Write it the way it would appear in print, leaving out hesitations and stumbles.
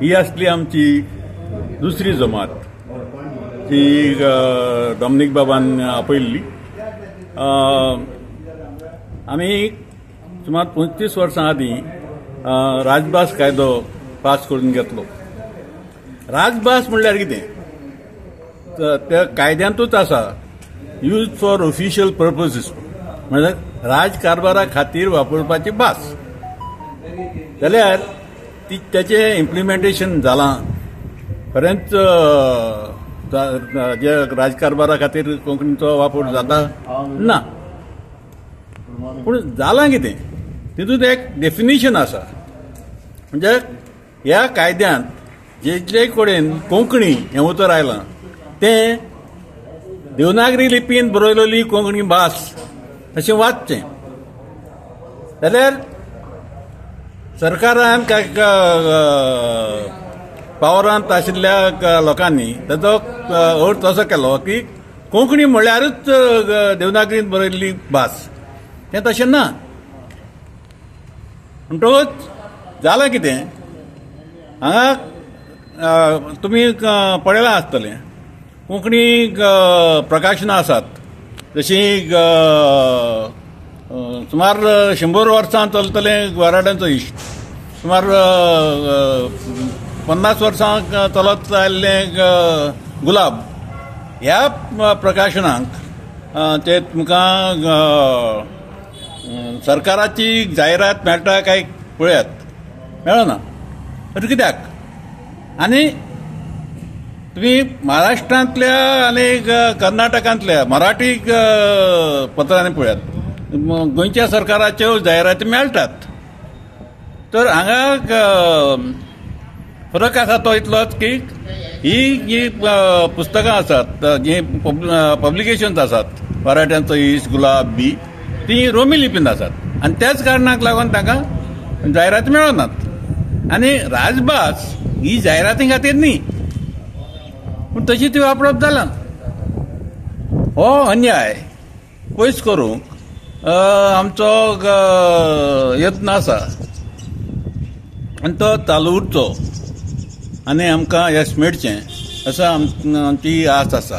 ही असली आमची दुसरी जमात जी डॉमिनिक बाबान आपयल्ली. आम्ही सुमार 35 वर्सां आदीं राजभास कायदो पास करून घेतलो. राजभास म्हणल्यार कितें? त्या कायद्यांतूच आसा यूज फॉर ऑफिशियल पर्पजीस, म्हणजे राजकारभारा खातीर वापरपाची भास. जाल्यार त्याचे इम्प्लिमेंटेशन जालां खरेंच जे राजकारभारा खातीर कोंकणीचो वापर जाता ना. पूण जालां कितें? तितूंत एक डेफिनेशन आसा. म्हणजे ह्या कायद्यांत जे कडेन कोंकणी हें उतर आयलां तें देवनागरी लिपीन बरयलेली कोंकणी भास तशें वाचचें. जाल्यार सरकारान पावरांत आशिल्ल्या लोकांनी ताचो अर्थ असो केलो की कोंकणी म्हणल्यारूच देवनागरींत बरयल्ली भास. तें तशें ना. म्हणटकूच जालां कितें? हांगा तुमी पळयलां आसतलें कोंकणी प्रकाशनां आसात जशीं सुमार 100 वर्सां चलतलें वराडांचो इश्ट, सुमार 50 वर्सां चलत आयिल्लें गुलाब. ह्या प्रकाशनांक ते तुमकां सरकाराची जायरात मेळटा काय पळयात, मेळना. तर कित्याक? आनी तुम्ही महाराष्ट्रांतल्या आनी कर्नाटकांतल्या मराठी पत्रांनी पळयात, गोंयच्या सरकाराच्यो जायराती मेळटात. तर हांगा फरक आसा तो इतलोच की ही जी पुस्तकां आसात, जी पब्लिकेशन्स आसात, मराठ्यांचो इश्ट, गुलाब बी, ती रोमी लिपीन आसात आनी त्याच कारणाक लागून तांकां जायराती मेळनात. आनी राजभास ही जायराती खातीर न्ही, पूण तशी ती वापरप जालां. हो अन्याय पयस करूंक आमचो यत्न आसा आनी तो चालू उरचो आनी आमकां यश मेळचें असो आमची आस आसा.